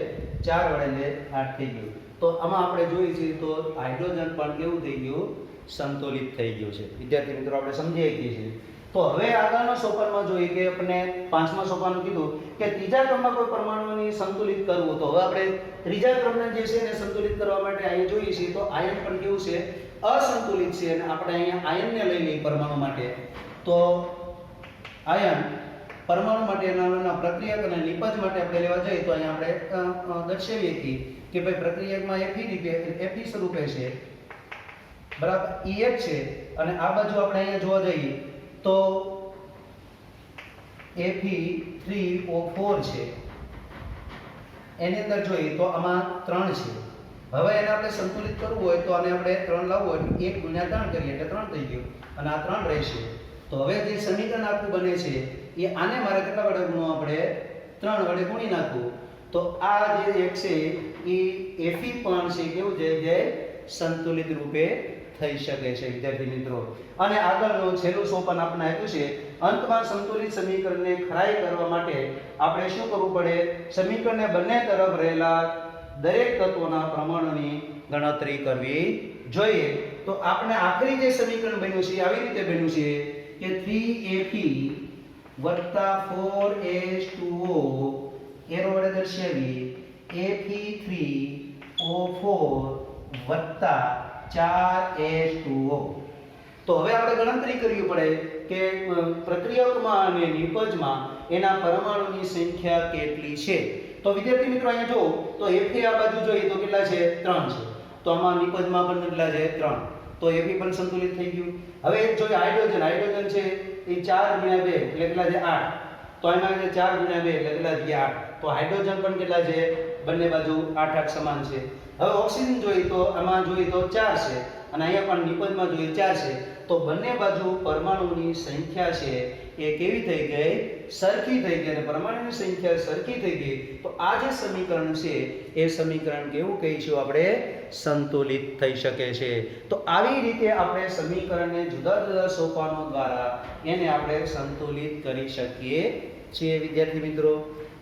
4 વડે એટલે 8 થઈ ગયું. તો આમાં આપણે જોઈએ છીએ તો હાઇડ્રોજન પણ કેવું થઈ ગયું સંતુલિત થઈ ગયું છે. વિદ્યાર્થી મિત્રો આપણે સમજી શકીએ છીએ. તો હવે આગળના સોપાનમાં જોઈએ કે આપણે પાંચમા સોપાનમાં કીધું કે ત્રીજા ક્રમમાં કોઈ પરમાણુને સંતુલિત કરવું. તો હવે આપણે ત્રીજા ક્રમને જે છે એને સંતુલિત કરવા માટે અહીંયા જોઈએ છીએ તો આયન પણ કેવું છે અસંતુલિત છે અને આપણે અહીંયા આયનને લઈ લઈએ પરમાણુ માટે. તો આયન પરમાણુ માટેના પ્રક્રિયક અને નિપજ માટે આપણે લેવા જઈએ તો અહીંયા આપણે દર્શાવીએ કે ભાઈ પ્રક્રિયકમાં Fe સ્વરૂપે છે બરાબર EF છે અને આ બાજુ આપણે અહીંયા જોવા જઈએ તો Fe3O4 છે. એની અંદર જોઈએ તો આમાં 3 છે. હવે એને આપણે સંતુલિત કરવું હોય તો આને આપણે 3 લાવવું હોય 1 ગુણ્યા 3 કરીએ એટલે 3 થઈ ગયું અને આ 3 રહેશે. તો હવે જે સમીકરણ આખું બને છે એ આને મારે કેટલા વડે ગુણવા પડે 3 વડે ગુણી નાખવું. તો આ જે એક છે એ Fe પણ છે કેવું છે જે સંતુલિત રૂપે થઈ શકે છે વિદ્યાર્થી મિત્રો. અને આગળનું છેલ્લું સોપાન આપણે આપ્યું છે અંતમાં સંતુલિત સમીકરણને ખરાઈ કરવા માટે આપણે શું કરવું પડે સમીકરણને બંને તરફ રહેલા દરેક તત્વોના પ્રમાણની ગણતરી કરવી જોઈએ. તો આપણે આખરી જે સમીકરણ બન્યું છે આવી રીતે બન્યું છે કે 3Fe વત્તા 4H2O એરો વડે દર્શાવી Fe3O4 વત્તા 4H2O. તો હવે આપણે ગણતરી કરવી પડે કે પ્રક્રિયકમાં અને નિપજમાં એના પરમાણુની સંખ્યા કેટલી છે. તો વિદ્યાર્થી મિત્રો અહીંયા જો તો Fe આ બાજુ જોઈએ તો કેટલા છે 3 છે. તો આમાં નિપજમાં પણ કેટલા છે 3. તો Fe પણ સંતુલિત થઈ ગયું. હવે જો હાઇડ્રોજન છે એ 4 ગુણ્યા 2 એટલે કેટલા છે 8. તો એમાં 4 ગુણ્યા 2 એટલે કેટલા છે 8. તો હાઇડ્રોજન પણ કેટલા છે બંને બાજુ 8 8 સમાન છે. હવે ઓક્સિજન જોઈએ તો આમાં જોઈએ તો 4 છે અને અહીંયા પણ નિપજમાં જોઈએ 4 છે. તો બંને બાજુ પરમાણુની સંખ્યા છે એ કેવી થઈ ગઈ સરખી થઈ ગઈ અને પરમાણુની સંખ્યા સરખી થઈ ગઈ. તો આ જે સમીકરણ છે એ સમીકરણ કેવું કહીશું આપણે સંતુલિત થઈ શકે છે. તો આવી રીતે આપણે સમીકરણને જુદા જુદા સોપાનો દ્વારા એને આપણે સંતુલિત કરી શકીએ છીએ વિદ્યાર્થી મિત્રો.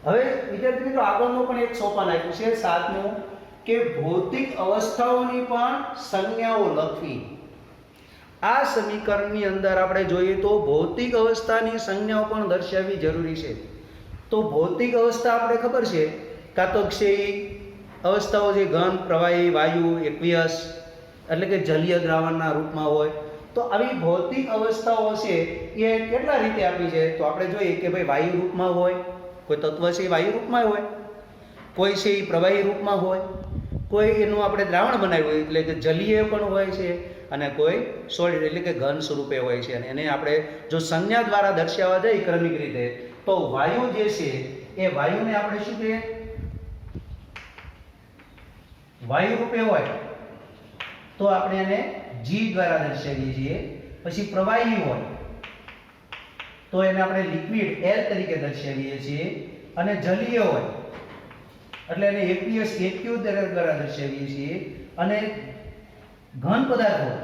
હવે વિદ્યાર્થી મિત્રો આગળનું પણ એક સોપાન આપ્યું છે 7મું કે ભૌતિક અવસ્થાઓની પણ સંજ્ઞાઓ લખવી. આ સમીકરણની અંદર આપણે જોઈએ તો ભૌતિક અવસ્થાની સંજ્ઞાઓ પણ દર્શાવવી જરૂરી છે. તો ભૌતિક અવસ્થા આપણે ખબર છે કાં તો ક્ષયિક અવસ્થાઓ જે ઘન પ્રવાહી વાયુ એકવિયસ એટલે કે જલીય દ્રાવણના રૂપમાં હોય. તો આવી ભૌતિક અવસ્થાઓ છે એ કેટલા રીતે આપી છે તો આપણે જોઈએ કે ભાઈ વાયુ રૂપમાં હોય કોઈ તત્વ છે એ વાયુ રૂપમાં હોય, કોઈ છે એ પ્રવાહી રૂપમાં હોય, કોઈ એનું આપણે દ્રાવણ બનાવ્યું હોય એટલે કે જલીય પણ હોય છે, અને કોઈ સોલિડ એટલે કે ઘન સ્વરૂપે હોય છે. અને એને આપણે જો સંજ્ઞા દ્વારા દર્શાવવા જઈએ ક્રમિક રીતે તો વાયુ જે છે એ વાયુને આપણે શું કહીએ, વાયુ રૂપે હોય તો આપણે એને જી દ્વારા દર્શાવીએ છીએ. પછી પ્રવાહી હોય તો એને આપણે લિક્વિડ એલ તરીકે દર્શાવીએ છીએ, અને જલીય હોય એટલે એને એક્વિયસ એક્યુ દ્વારા દર્શાવીએ છીએ, અને ઘન પદાર્થ હોય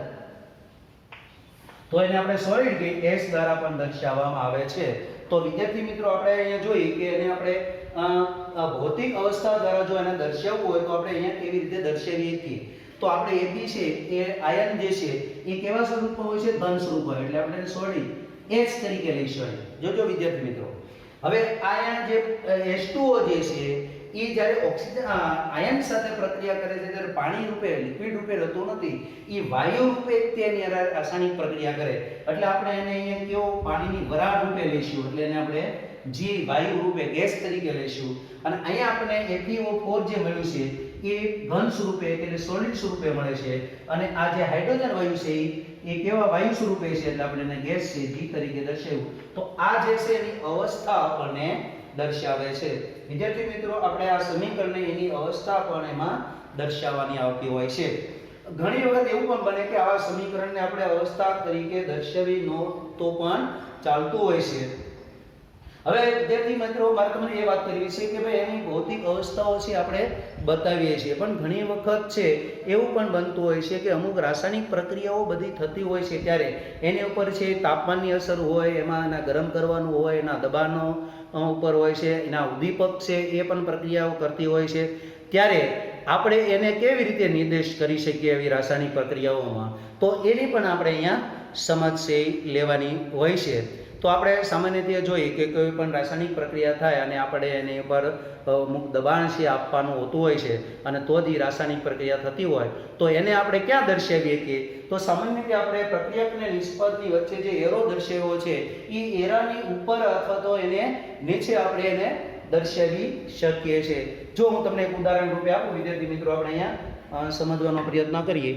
તો એને આપણે સોલિડ કે એસ દ્વારા પણ દર્શાવવામાં આવે છે. તો વિદ્યાર્થી મિત્રો આપણે અહીંયા જોઈએ કે એને આપણે ભૌતિક અવસ્થા દ્વારા જો એને દર્શાવવું હોય તો આપણે અહીંયા કેવી રીતે દર્શાવીએ છીએ. તો આપણે એબી છે એ આયન જે છે એ કેવા સ્વરૂપમાં હોય છે, ઘન સ્વરૂપમાં, એટલે આપણે એને સોલિડ એચ તરીકે લઈશું. જોજો વિદ્યાર્થી મિત્રો, હવે આયન જે H2O જે છે એ જ્યારે ઓક્સિજન આયન સાથે પ્રક્રિયા કરે છે ત્યારે પાણી રૂપે લિક્વિડ રૂપે રહેતું નથી, એ વાયુ રૂપે તેની રાસાયણિક પ્રક્રિયા કરે. એટલે આપણે એને અહીંયા કેવો પાણીની વરાળ રૂપે લઈશું, એટલે એને આપણે જી વાયુ રૂપે ગેસ તરીકે લઈશું. અને અહીંયા આપણે FeO4 જે મળ્યું છે એ ઘન સ્વરૂપે એટલે સોલિડ સ્વરૂપે મળે છે, અને આ જે હાઇડ્રોજન વાયુ છે એ કેવા વાયુ સ્વરૂપે છે એટલે આપણે એને ગેસ છે જી તરીકે દર્શાવ્યું. તો આ જે છે એની અવસ્થા આપણને દર્શાવે છે. વિદ્યાર્થી મિત્રો આપણે આ સમીકરણને એની અવસ્થા પણ એમાં દર્શાવવાની આવતી હોય છે. ઘણી વખત એવું પણ બને કે આવા સમીકરણને આપણે અવસ્થા તરીકે દર્શાવી નો તો પણ ચાલતું હોય છે. હવે વિદ્યાર્થી મિત્રો મારે તમને એ વાત કરવી છે કે ભાઈ એની ભૌતિક અવસ્થાઓ છે આપણે બતાવીએ છીએ, પણ ઘણી વખત છે એવું પણ બનતું હોય છે કે અમુક રાસાયણિક પ્રક્રિયાઓ બધી થતી હોય છે ત્યારે એની ઉપર છે તાપમાનની અસર હોય, એમાં એના ગરમ કરવાનું હોય, એના દબાણનો ઉપર હોય છે, એના ઉદ્દીપક છે એ પણ પ્રક્રિયાઓ કરતી હોય છે. ત્યારે આપણે એને કેવી રીતે નિર્દેશ કરી શકીએ એવી રાસાયણિક પ્રક્રિયાઓમાં, તો એની પણ આપણે અહીંયા સમજ છે લેવાની હોય છે. તો આપણે સામાન્ય રીતે જોઈએ કે કોઈ પણ રાસાયણિક પ્રક્રિયા થાય અને આપણે એની ઉપર અમુક દબાણ છે આપવાનું હોતું હોય છે, અને તો જ રાસાયણિક પ્રક્રિયા થતી હોય તો એને આપણે ક્યાં દર્શાવીએ કે, તો સામાન્ય રીતે આપણે પ્રક્રિયક અને નિષ્પદની વચ્ચે જે એરો દર્શાવ્યો છે એ એરાની ઉપર અથવા તો એને નીચે આપણે એને દર્શાવી શકીએ છીએ. જો હું તમને એક ઉદાહરણ રૂપે આપું વિદ્યાર્થી મિત્રો, આપણે અહીંયા સમજવાનો પ્રયત્ન કરીએ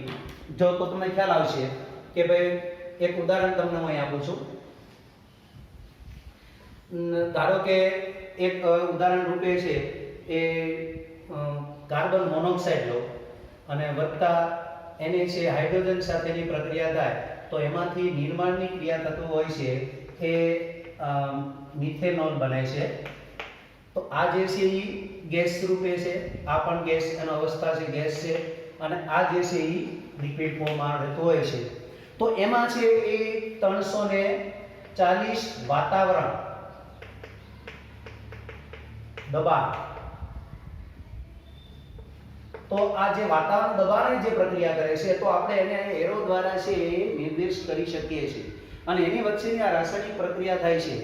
જો તો તમને ખ્યાલ આવશે કે ભાઈ એક ઉદાહરણ તમને હું અહીં આપું છું. ધારો કે એક ઉદાહરણ રૂપે છે એ કાર્બન મોનોક્સાઇડ લો અને વત્તા એને છે હાઇડ્રોજન સાથેની પ્રક્રિયા થાય તો એમાંથી નિર્માણની ક્રિયા થતું હોય છે એ મિથેનોલ બને છે. તો આ જે છે એ ગેસ રૂપે છે, આ પણ ગેસ એનો અવસ્થા છે ગેસ છે, અને આ જે છે એ લિક્વિડ ફોર્મમાં રહેતો હોય છે. તો એમાં છે એ 340 વાતાવરણ દબાણ, તો આ જે વાતાવરણ દબાણની જે પ્રક્રિયા કરે છે તો આપણે એને એરો દ્વારા છે એ નિર્દેશ કરી શકીએ છીએ, અને એની વચ્ચેની આ રાસાયણિક પ્રક્રિયા થાય છે.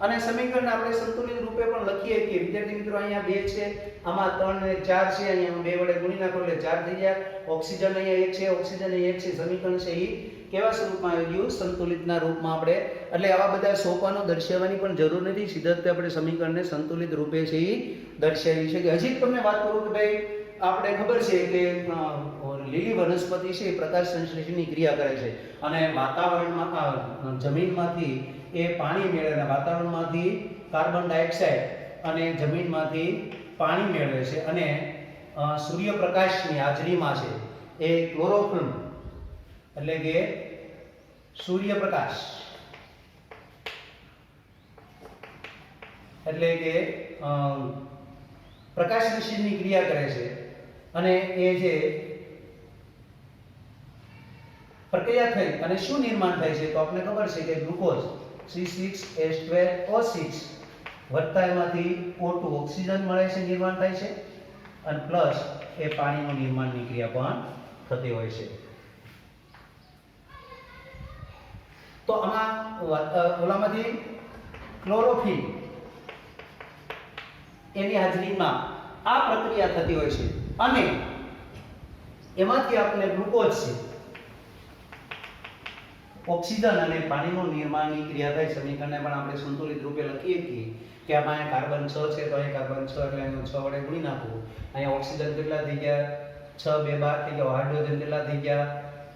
અને સમીકરણ આપણે સંતુલિત રૂપે પણ લખીએ કે વિદ્યાર્થી મિત્રો અહીંયા 2 છે, આમાં 3 ને 4 છે, અહીંયા 2 વડે ગુણી નાખો એટલે 4 થઈ ગયા. ઓક્સિજન અહીંયા 1 છે, ઓક્સિજન અહીંયા 1 છે. સમીકરણ છે એ કેવા સ્વરૂપમાં આવી ગયું, સંતુલિતના રૂપમાં આપણે. એટલે આવા બધા સોપાનો દર્શાવવાની પણ જરૂર નથી, સીધા જ આપણે સમીકરણને સંતુલિત રૂપે છે એ દર્શાવી શકીએ. હજી તમને વાત કરું કે ભાઈ આપણે ખબર છે કે લીલી વનસ્પતિ છે એ પ્રકાશ સંશ્લેષણની ક્રિયા કરે છે, અને વાતાવરણમાં જમીનમાંથી એ પાણી મેળવે, અને વાતાવરણમાંથી કાર્બન ડાયોક્સાઇડ અને જમીનમાંથી પાણી મેળવે છે, અને સૂર્યપ્રકાશની હાજરીમાં છે એ ક્લોરોફિલ એટલે કે સૂર્યપ્રકાશ એટલે કે પ્રકાશ સંશ્લેષણની ક્રિયા કરે છે, અને એ જે પ્રક્રિયા થઈ અને શું નિર્માણ થાય છે તો આપણને ખબર છે કે ગ્લુકોઝ C6H12O6 વત્તા એમાંથી O2 ઓક્સિજન મળે છે, નિર્માણ થાય છે, અને પ્લસ એ પાણીનું નિર્માણની ક્રિયા પણ થતી હોય છે. તો આમાં ઓલામાંથી ક્લોરોફિલ એની હાજરીમાં આ પ્રક્રિયા થતી હોય છે, અને એમાંથી આપણે ગ્લુકોઝ છે, ઓક્સિજન અને પાણીનું નિર્માણની ક્રિયા થાય. સમીકરણને પણ આપણે સંતુલિત રૂપે લખીએ છીએ કે આમાં અહીંયા કાર્બન 6 છે તો અહીં કાર્બન 6 એટલે એનું 6 વડે ગુણી નાખવું. અહીંયા ઓક્સિજન કેટલા થઈ ગયા? 6 2 12 થઈ ગયા. હાઇડ્રોજન કેટલા થઈ ગયા?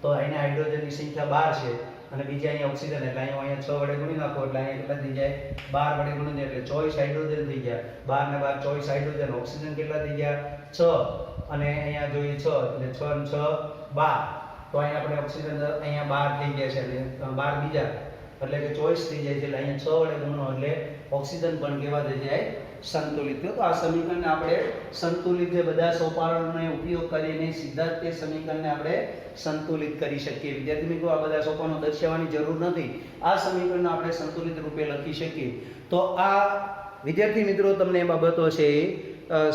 તો અહીંયા હાઇડ્રોજનની સંખ્યા 12 છે અને બીજા અહીંયા ઓક્સિજન એટલે અહીંયા 6 વડે ગુણી નાખો એટલે અહીંયા કેટલા થઈ જાય? 12 વડે ગુણી એટલે 24 હાઇડ્રોજન થઈ ગયા. 12 ને 12 24 હાઇડ્રોજન. ઓક્સિજન કેટલા થઈ ગયા? 6 અને અહીંયા જોઈએ 6 એટલે 6 ને 6 12. તો અહીંયા આપણે ઓક્સિજન અહીંયા 12 થઈ ગયા છે એટલે 12 બીજા એટલે કે 24 થઈ જાય છે એટલે અહીંયા 6 વડે ગુણો એટલે ઓક્સિજન પણ કેવા થઈ જાય? સંતુલિત. તો આ સમીકરણને આપણે સંતુલિત જે બધા સોપાનોનો ઉપયોગ કરીને સીધા જ તે સમીકરણને આપણે સંતુલિત કરી શકીએ. વિદ્યાર્થી મિત્રો આ બધા સોપાનો દર્શાવવાની જરૂર નથી. આ સમીકરણને આપણે સંતુલિત રૂપે લખી શકીએ. તો આ વિદ્યાર્થી મિત્રો તમને એ બાબતો છે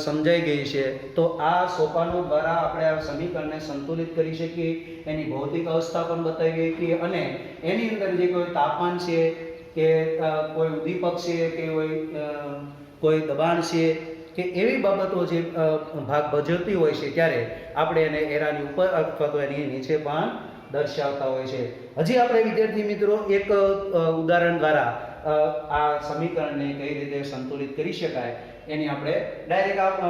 સમજાઈ ગઈ છે. તો આ સોપાનો દ્વારા આપણે આ સમીકરણને સંતુલિત કરી શકીએ, એની ભૌતિક અવસ્થા પણ બતાવી શકીએ અને એની અંદર જે કોઈ તાપમાન છે કે કોઈ ઉદ્દીપક છે કે કોઈ દબાણ છે કે એવી બાબતો જે ભાગ ભજવતી હોય છે ત્યારે આપણે એને એરાની ઉપર અથવા તો એની નીચે પણ દર્શાવતા હોય છે. હજી આપણે વિદ્યાર્થી મિત્રો એક ઉદાહરણ દ્વારા આ સમીકરણને કઈ રીતે સંતુલિત કરી શકાય એની આપણે ડાયરેક્ટ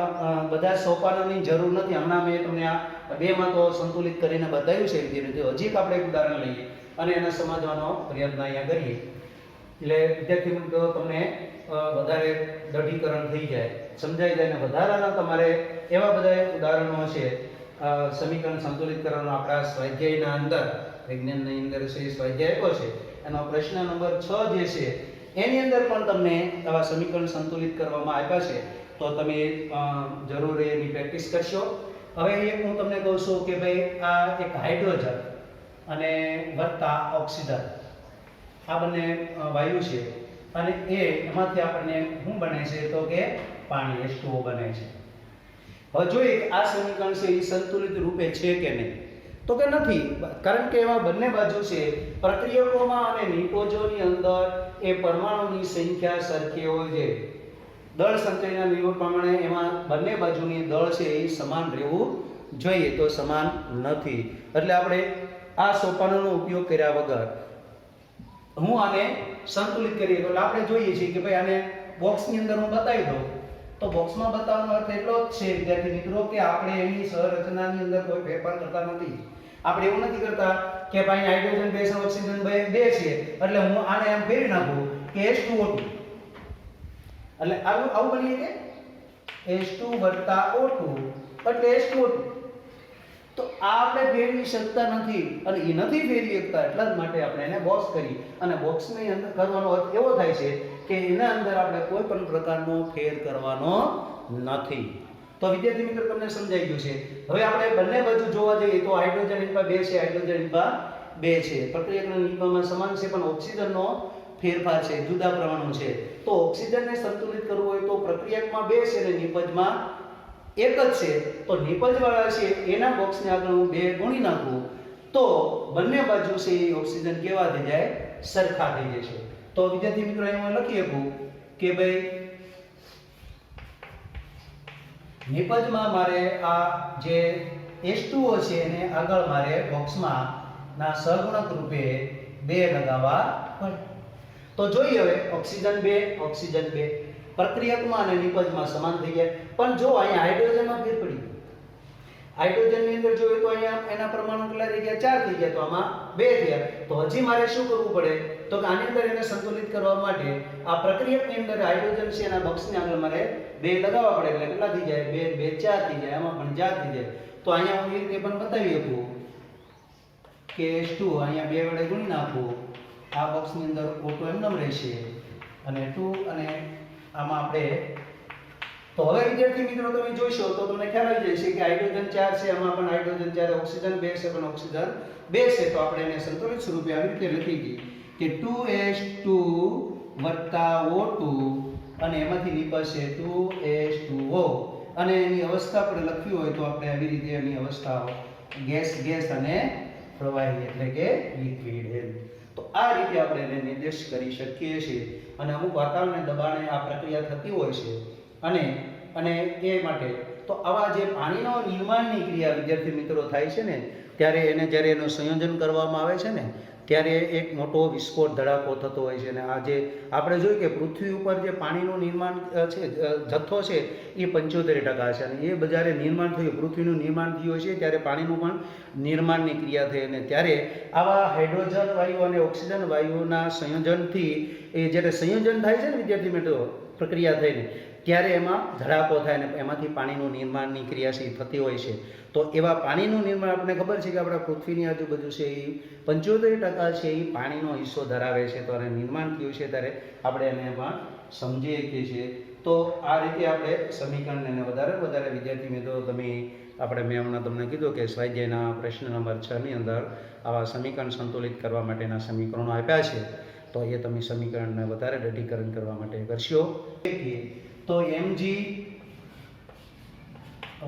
બધા સોપાનોની જરૂર નથી. હમણાં મેં તમને આ બેમાં તો સંતુલિત કરીને બતાવ્યું છે વિદ્યાર્થીઓ. હજી આપણે એક ઉદાહરણ લઈએ અને એને સમજવાનો પ્રયત્ન અહીંયા કરીએ એટલે વિદ્યાર્થી મિત્રો તમને વધારે દઢીકરણ થઈ જાય, સમજાઈ જાય અને વધારાના તમારે એવા બધા ઉદાહરણો છે સમીકરણ સંતુલિત કરવાનો આપણા સ્વાધ્યાયના અંદર વિજ્ઞાનની અંદર છે સ્વાધ્યાય આપ્યો છે એનો પ્રશ્ન નંબર 6 જે છે એની અંદર પણ તમને આવા સમીકરણ સંતુલિત કરવામાં આવ્યા છે. તો તમે જરૂર એની પ્રેક્ટિસ કરશો. હવે એક હું તમને કહું છું કે ભાઈ આ એક હાઇડ્રોજન અને વત્તા ઓક્સિજન આ બંને વાયુ છે અને એમાંથી આપણને શું બને છે તો કે પાણી H2O બને છે. હવે જોઈએ કે આ સમીકરણ છે એ સંતુલિત રૂપે છે કે નહીં તો કે નથી, કારણ કે એમાં બંને બાજુ છે પ્રક્રિયકોમાં અને નિપજોની અંદર એ પરમાણુની સંખ્યા સરખી હોય છે. દળ સંચયના નિયમ પ્રમાણે એમાં બંને બાજુની દળ છે એ સમાન રહેવું જોઈએ, તો સમાન નથી. એટલે આપણે આ સોપાનોનો ઉપયોગ કર્યા વગર હું આને સંતુલિત કરીએ તો આપણે જોઈએ છીએ કે ભાઈ આને બોક્સની અંદર હું બતાવી દઉં તો બોક્સમાં બતાવવાનો અર્થ એટલો જ છે વિદ્યાર્થી મિત્રો કે આપણે એની સંરચનાની અંદર કોઈ ફેરફાર કરતા નથી. આપણે એવું નથી કરતા કે ભાઈ હાઇડ્રોજન બેઝ અને ઓક્સિજન બે છે એટલે હું આને એમ ફેરવી નાખું કે H2O2 એટલે આવું બની કે H2 O2 એટલે H2O2. તો આ આપણે ફેરવી શકતા નથી અને એ નથી ફેરવી શકતા એટલા જ માટે આપણે એને બોક્સ કરી અને બોક્સની અંદર કરવાનો અર્થ એવો થાય છે કે એના અંદર આપણે કોઈ પણ પ્રકારનો ફેર કરવાનો નથી. તો વિદ્યાર્થી મિત્રો તમને સમજાઈ ગયું છે. હવે આપણે બંને બાજુ જોવા જઈએ તો હાઇડ્રોજન ઇનપા 2 છે, હાઇડ્રોજન ઇનપા 2 છે. પ્રક્રિયકના નિયમમાં સમાન છે પણ ઓક્સિજનનો ફેરફાર છે, જુદા પ્રમાણનો છે. તો ઓક્સિજનને સંતુલિત કરવું હોય તો પ્રક્રિયકમાં 2 છે અને નિપજમાં એક જ છે. તો નિપજવાળા છે એના બોક્સને આગળ હું 2 ગુણી નાખું તો બંને બાજુ છે એ ઓક્સિજન કેવા થઈ જાય? સરખા થઈ જશે. તો વિદ્યાર્થી મિત્રો એમાં લખી શકું કે ભાઈ નિપજમાં મારે આ જે H2O છે એને આગળ મારે બોક્સમાં ના સહગુણક રૂપે 2 લગાવવા પડે. તો જોઈએ હવે ઓક્સિજન 2 ઓક્સિજન 2 પ્રક્રિયકમાં અને નિપજમાં સમાન થઈ જાય. પણ જો અહીંયા હાઇડ્રોજનમાં ફેર પડી ગયો. હાઇડ્રોજનની અંદર જોઈએ તો અહીંયા એના પરમાણુ કેટલા થઈ ગયા? 4 થઈ ગયા. તો આમાં 2 થયા. તો હજી મારે શું કરવું પડે તો કે આની અંદર એને સંતુલિત કરવા માટે આ પ્રક્રિયકની અંદર હાઇડ્રોજન છે એના બોક્સની આગળ મારે 2 લગાવવા પડે એટલે કેટલા થઈ જાય? 2 2 4 થઈ જાય. આમાં પણ 4 થઈ જાય. તો અહીંયા હું એ રીતે પણ બતાવી શકું કે H2 અહીંયા 2 વડે ગુણી નાખું. આ બોક્સની અંદર O2 એમનેમ રહેશે અને 2 અને આમાં આપણે તો હવે વિદ્યાર્થી મિત્રો તમે જોશો તો તમને ખ્યાલ આવી જશે કે હાઇડ્રોજન 4 છે, આમાં પણ હાઇડ્રોજન 4, ઓક્સિજન 2 છે પણ ઓક્સિજન 2 છે. તો આપણે એને સંતુલિત સ્વરૂપે આવી રીતે લખી દઈએ કે 2H2 O2 અને એમાંથી નીકળશે 2H2O અને એની અવસ્થા આપણે લખવી હોય તો આપણે આવી રીતે એની અવસ્થા ગેસ અને પ્રવાહી એટલે કે લિક્વિડ. તો આ રીતે આપણે એને નિર્દેશ કરી શકીએ છીએ અને અમુક વાતાવરણને દબાણે આ પ્રક્રિયા થતી હોય છે અને એ માટે તો આવા જે પાણીનો નિર્માણની ક્રિયા વિદ્યાર્થી મિત્રો થાય છે ને ત્યારે એને જ્યારે એનું સંયોજન કરવામાં આવે છે ને ત્યારે એક મોટો વિસ્ફોટ ધડાકો થતો હોય છે. અને આ જે આપણે જોયું કે પૃથ્વી ઉપર જે પાણીનું નિર્માણ છે, જથ્થો છે એ 75% છે. અને એ જ્યારે નિર્માણ થયું, પૃથ્વીનું નિર્માણ થયું છે, ત્યારે પાણીનું પણ નિર્માણની ક્રિયા થઈ. અને ત્યારે આવા હાઇડ્રોજન વાયુ અને ઓક્સિજન વાયુના સંયોજનથી એ જ્યારે સંયોજન થાય છે ને વિદ્યાર્થી મિત્રો, પ્રક્રિયા થઈને, ત્યારે એમાં ધડાકો થાય ને એમાંથી પાણીનું નિર્માણની ક્રિયાશીલ થતી હોય છે. તો એવા પાણીનું નિર્માણ આપણને ખબર છે કે આપણા પૃથ્વીની આજુબાજુ છે એ 75% છે એ પાણીનો હિસ્સો ધરાવે છે. તો એને નિર્માણ થયું છે ત્યારે આપણે એને પણ સમજી શકીએ છીએ. તો આ રીતે આપણે સમીકરણને વધારે વિદ્યાર્થી મિત્રો તમે મેં હમણાં તમને કીધું કે સ્વાધ્યાયના પ્રશ્ન નંબર 6 ની અંદર આવા સમીકરણ સંતુલિત કરવા માટેના સમીકરણો આપ્યા છે. તો એ તમે સમીકરણને વધારે દઢીકરણ કરવા માટે કરશો. તો mg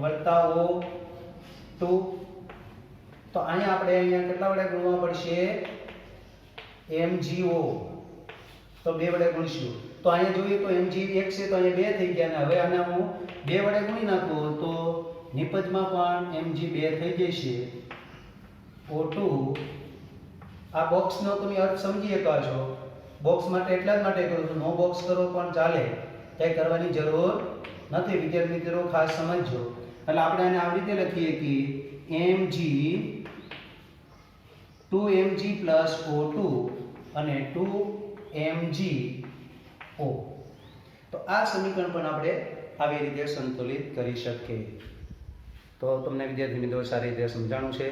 વત્તા O2, તો અહીંયા આપણે કેટલા વડે ગુણવા પડશે? mgo, તો 2 વડે ગુણીશું. તો અહીંયા જોઈએ તો mg 1 છે, તો અહીંયા 2 થઈ ગયા. અને હવે આને હું 2 વડે ગુણી નાખું તો નિપજમાં પણ mg 2 થઈ જશે. O2, આ બોક્સનો તમે અર્થ સમજી શકા છો. બોક્સ માટે એટલા જ માટે કરું છું, નો બોક્સ કરો પણ ચાલે, કંઈ કરવાની જરૂર નથી. વિદ્યાર્થી મિત્રો ખાસ સમજજો. એટલે આપણે આને આવી રીતે લખીએ કે mg 2mg plus O2 અને 2mgO. તો આ સમીકરણ પણ આપણે આવી રીતે સંતુલિત કરી શકીએ. તો તમને વિદ્યાર્થી મિત્રો સારી રીતે સમજાણું છે.